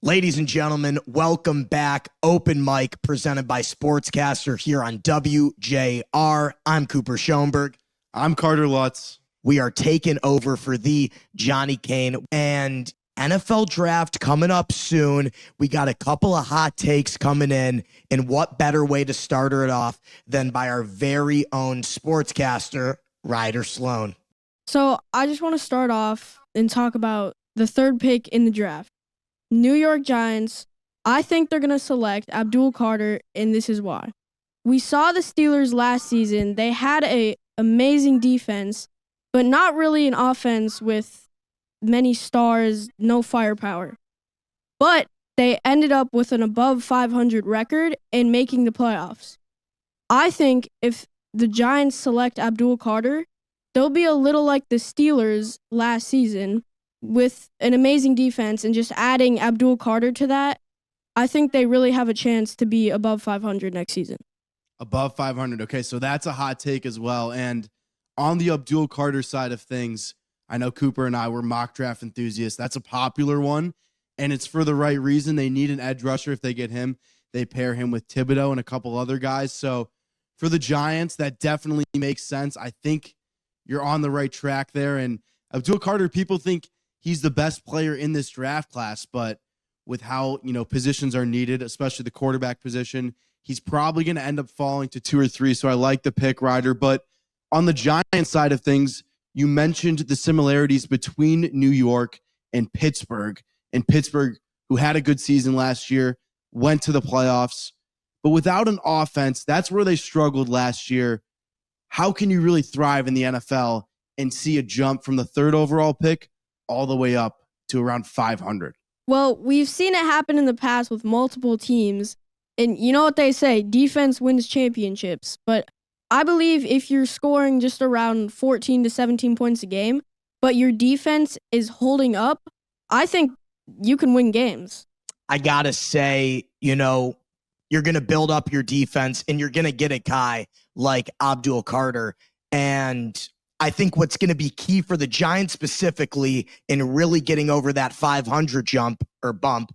Ladies and gentlemen, welcome back. Open mic presented by Sportscaster here on WJR. I'm Cooper Schoenberg. I'm Carter Lutz. We are taking over for the Johnny Kane and NFL draft coming up soon. We got a couple of hot takes coming in, and what better way to start it off than by our very own Sportscaster, Ryder Sloan. So I just want to start off and talk about the third pick in the draft. New York Giants, I think they're going to select Abdul Carter, and this is why. We saw the Steelers last season. They had an amazing defense, but not really an offense with many stars, no firepower. But they ended up with an above 500 record and making the playoffs. I think if the Giants select Abdul Carter, they'll be a little like the Steelers last season, with an amazing defense and just adding Abdul Carter to that. I think they really have a chance to be above 500 next season. Above 500. Okay, so that's a hot take as well. And on the Abdul Carter side of things, I know Cooper and I were mock draft enthusiasts. That's a popular one, and it's for the right reason. They need an edge rusher. If they get him, they pair him with Thibodeau and a couple other guys. So for the Giants, that definitely makes sense. I think you're on the right track there. And Abdul Carter, people think he's the best player in this draft class, but with how, positions are needed, especially the quarterback position, he's probably going to end up falling to 2 or 3. So I like the pick, Ryder. But on the Giants side of things, you mentioned the similarities between New York and Pittsburgh. And Pittsburgh, who had a good season last year, went to the playoffs. But without an offense, that's where they struggled last year. How can you really thrive in the NFL and see a jump from the 3rd overall pick all the way up to around 500? Well, we've seen it happen in the past with multiple teams. And you know what they say, defense wins championships. But I believe if you're scoring just around 14 to 17 points a game, but your defense is holding up, I think you can win games. I got to say, you're going to build up your defense and you're going to get a guy like Abdul Carter. And I think what's going to be key for the Giants specifically in really getting over that 500 jump or bump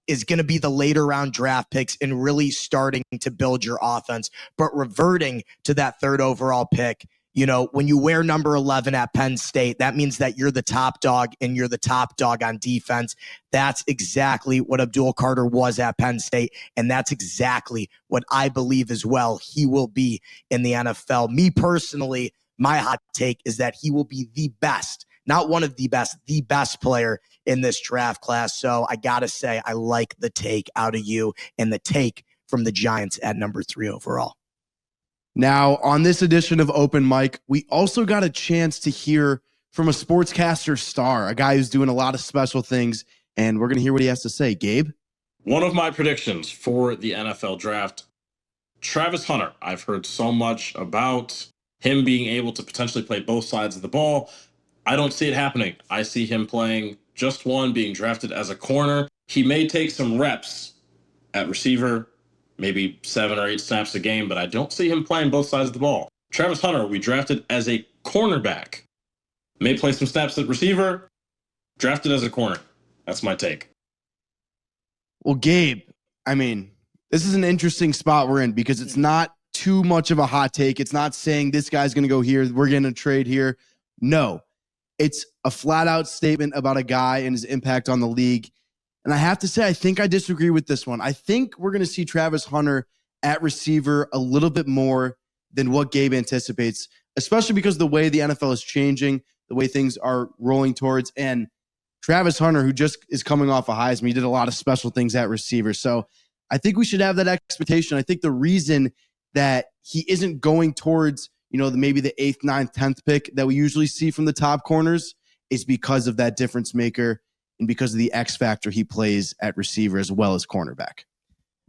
is going to be the later round draft picks and really starting to build your offense. But reverting to that 3rd overall pick, when you wear number 11 at Penn State, that means that you're the top dog and you're the top dog on defense. That's exactly what Abdul Carter was at Penn State. And that's exactly what I believe as well he will be in the NFL. Me personally, my hot take is that he will be the best, not one of the best player in this draft class. So I got to say, I like the take out of you and the take from the Giants at number 3 overall. Now, on this edition of Open Mic, we also got a chance to hear from a sportscaster star, a guy who's doing a lot of special things, and we're going to hear what he has to say. Gabe? One of my predictions for the NFL draft, Travis Hunter. I've heard so much about him being able to potentially play both sides of the ball. I don't see it happening. I see him playing just one, being drafted as a corner. He may take some reps at receiver, maybe 7 or 8 snaps a game, but I don't see him playing both sides of the ball. Travis Hunter, we drafted as a cornerback. May play some snaps at receiver, drafted as a corner. That's my take. Well, Gabe, this is an interesting spot we're in because it's not too much of a hot take. It's not saying this guy's going to go here, we're going to trade here. No, it's a flat out statement about a guy and his impact on the league. And I have to say, I think I disagree with this one. I think we're going to see Travis Hunter at receiver a little bit more than what Gabe anticipates, especially because the way the NFL is changing, the way things are rolling towards. And Travis Hunter, who just is coming off a Heisman, he did a lot of special things at receiver. So I think we should have that expectation. I think the reason that he isn't going towards, maybe the 8th, 9th, 10th pick that we usually see from the top corners is because of that difference maker and because of the X factor he plays at receiver as well as cornerback.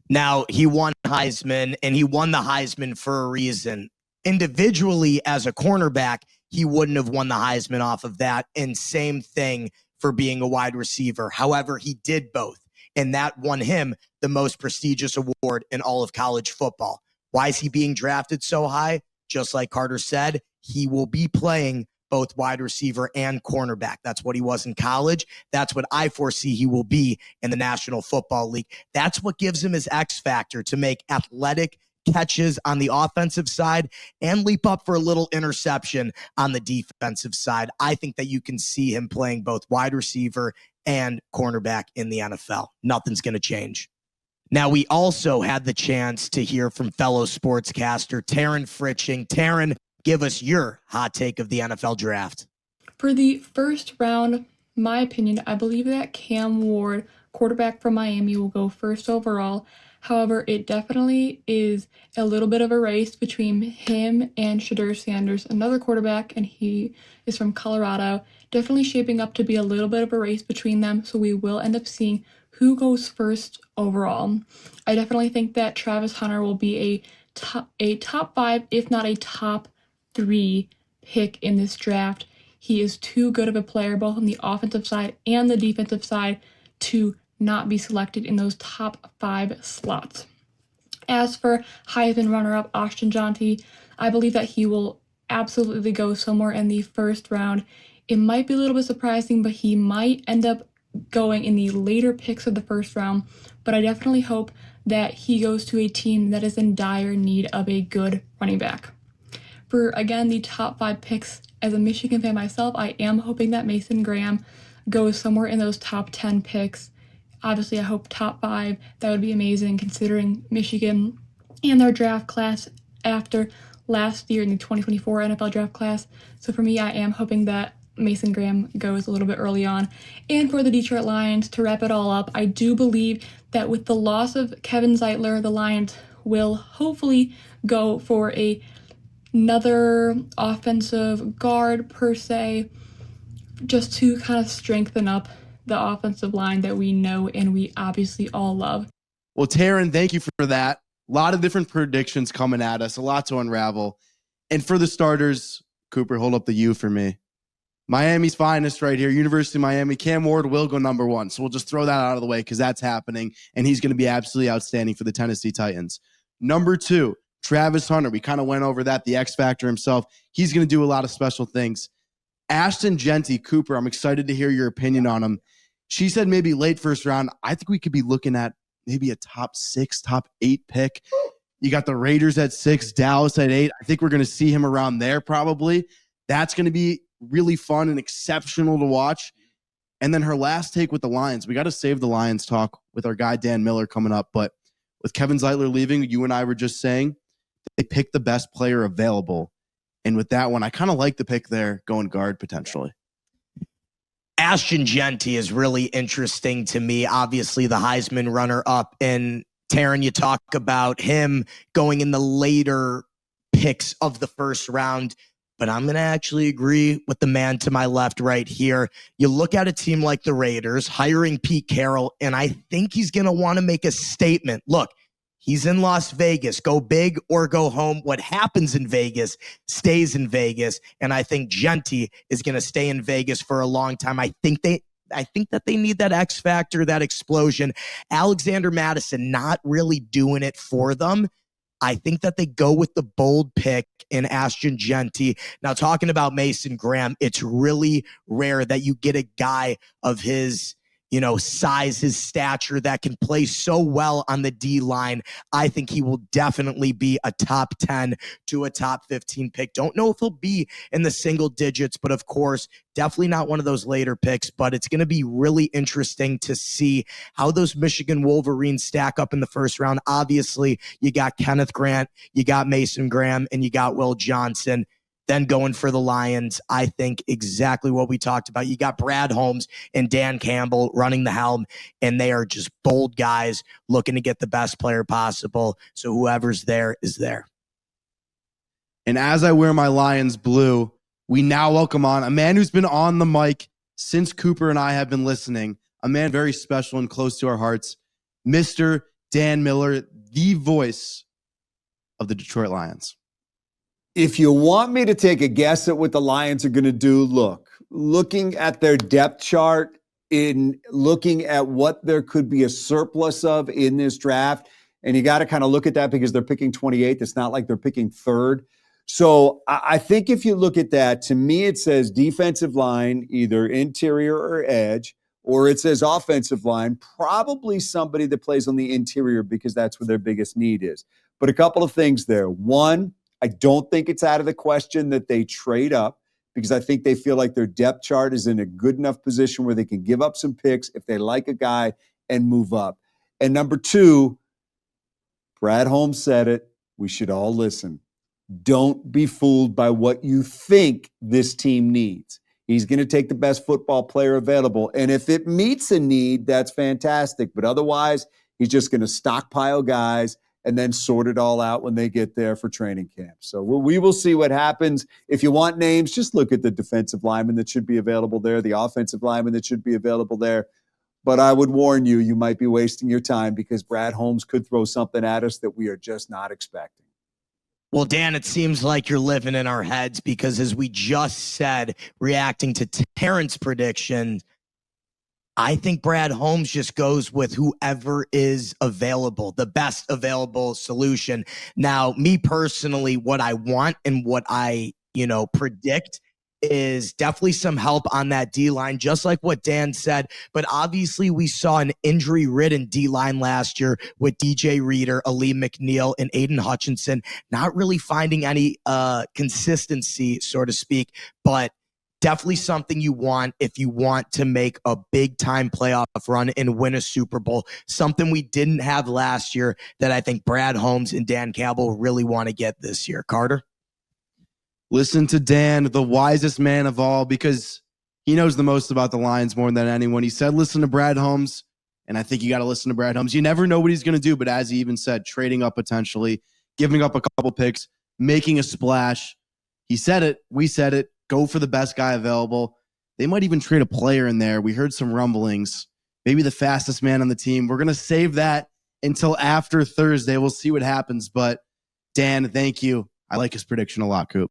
Now, he won Heisman, and he won the Heisman for a reason. Individually, as a cornerback, he wouldn't have won the Heisman off of that, and same thing for being a wide receiver. However, he did both, and that won him the most prestigious award in all of college football. Why is he being drafted so high? Just like Carter said, he will be playing both wide receiver and cornerback. That's what he was in college. That's what I foresee he will be in the National Football League. That's what gives him his X factor, to make athletic catches on the offensive side and leap up for a little interception on the defensive side. I think that you can see him playing both wide receiver and cornerback in the NFL. Nothing's going to change. Now, we also had the chance to hear from fellow sportscaster Taryn Fritching. Taryn, give us your hot take of the NFL draft. For the first round, my opinion, I believe that Cam Ward, quarterback from Miami, will go first overall. However, it definitely is a little bit of a race between him and Shedeur Sanders, another quarterback, and he is from Colorado. Definitely shaping up to be a little bit of a race between them, so we will end up seeing who goes first overall. I definitely think that Travis Hunter will be a top 5, if not a top 3 pick in this draft. He is too good of a player, both on the offensive side and the defensive side, to not be selected in those top 5 slots. As for Heisman runner-up Ashton Jeanty, I believe that he will absolutely go somewhere in the first round. It might be a little bit surprising, but he might end up going in the later picks of the first round. But I definitely hope that he goes to a team that is in dire need of a good running back. For, again, the top 5 picks, as a Michigan fan myself, I am hoping that Mason Graham goes somewhere in those top 10 picks. Obviously, I hope top 5. That would be amazing, considering Michigan and their draft class after last year in the 2024 NFL draft class. So for me, I am hoping that Mason Graham goes a little bit early on. And for the Detroit Lions, to wrap it all up, I do believe that with the loss of Kevin Zeitler, the Lions will hopefully go for another offensive guard per se, just to kind of strengthen up the offensive line that we know and we obviously all love. Well, Taryn, thank you for that. A lot of different predictions coming at us, a lot to unravel. And for the starters, Cooper, hold up the U for me. Miami's finest right here, University of Miami. Cam Ward will go number 1. So we'll just throw that out of the way because that's happening, and he's going to be absolutely outstanding for the Tennessee Titans. Number 2, Travis Hunter. We kind of went over that, the X Factor himself. He's going to do a lot of special things. Ashton Jeanty, Cooper, I'm excited to hear your opinion on him. She said maybe late first round. I think we could be looking at maybe a top 6, top 8 pick. You got the Raiders at 6, Dallas at 8. I think we're going to see him around there probably. That's going to be really fun and exceptional to watch. And then her last take with the Lions. We got to save the Lions talk with our guy Dan Miller coming up. But with Kevin Zeitler leaving, you and I were just saying, they picked the best player available. And with that one, I kind of like the pick there, going guard potentially. Ashton Jeanty is really interesting to me. Obviously, the Heisman runner-up. And Taryn, you talk about him going in the later picks of the first round. But I'm going to actually agree with the man to my left right here. You look at a team like the Raiders hiring Pete Carroll, and I think he's going to want to make a statement. Look, he's in Las Vegas. Go big or go home. What happens in Vegas stays in Vegas. And I think Jeanty is going to stay in Vegas for a long time. I think that they need that X factor, that explosion. Alexander Madison not really doing it for them. I think that they go with the bold pick in Ashton Jeanty. Now, talking about Mason Graham, it's really rare that you get a guy of his, size, his stature that can play so well on the D line. I think he will definitely be a top 10 to a top 15 pick. Don't know if he'll be in the single digits, but of course, definitely not one of those later picks. But it's going to be really interesting to see how those Michigan Wolverines stack up in the first round. Obviously, you got Kenneth Grant, you got Mason Graham, and you got Will Johnson. Then going for the Lions, I think exactly what we talked about. You got Brad Holmes and Dan Campbell running the helm, and they are just bold guys looking to get the best player possible. So whoever's there is there. And as I wear my Lions blue, we now welcome on a man who's been on the mic since Cooper and I have been listening, a man very special and close to our hearts, Mr. Dan Miller, the voice of the Detroit Lions. If you want me to take a guess at what the Lions are going to do, looking at their depth chart, in looking at what there could be a surplus of in this draft, and you got to kind of look at that because they're picking 28th. It's not like they're picking 3rd. So I think if you look at that, to me, it says defensive line, either interior or edge, or it says offensive line, probably somebody that plays on the interior because that's where their biggest need is. But a couple of things there. One, I don't think it's out of the question that they trade up because I think they feel like their depth chart is in a good enough position where they can give up some picks if they like a guy and move up. And number two, Brad Holmes said it. We should all listen. Don't be fooled by what you think this team needs. He's going to take the best football player available. And if it meets a need, that's fantastic. But otherwise, he's just going to stockpile guys and then sort it all out when they get there for training camp. So we will see what happens. If you want names, just look at the defensive lineman that should be available there, the offensive lineman that should be available there. But I would warn you, you might be wasting your time because Brad Holmes could throw something at us that we are just not expecting. Well, Dan, it seems like you're living in our heads because as we just said, reacting to Terrence's prediction, I think Brad Holmes just goes with whoever is available, the best available solution. Now, me personally, what I want and what I, predict is definitely some help on that D-line, just like what Dan said. But obviously, we saw an injury-ridden D-line last year with DJ Reader, Ali McNeil, and Aiden Hutchinson, not really finding any consistency, so to speak, but definitely something you want if you want to make a big-time playoff run and win a Super Bowl, something we didn't have last year that I think Brad Holmes and Dan Campbell really want to get this year. Carter? Listen to Dan, the wisest man of all, because he knows the most about the Lions more than anyone. He said, listen to Brad Holmes, and I think you got to listen to Brad Holmes. You never know what he's going to do, but as he even said, trading up potentially, giving up a couple picks, making a splash. He said it. We said it. Go for the best guy available. They might even trade a player in there. We heard some rumblings. Maybe the fastest man on the team. We're going to save that until after Thursday. We'll see what happens, but Dan, thank you. I like his prediction a lot, Coop.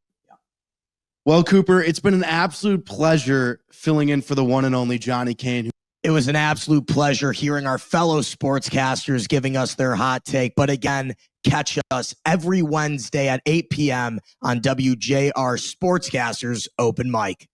Well, Cooper, it's been an absolute pleasure filling in for the one and only Johnny Kane. It was an absolute pleasure hearing our fellow sportscasters giving us their hot take. But again, catch us every Wednesday at 8 p.m. on WJR Sportscasters Open Mic.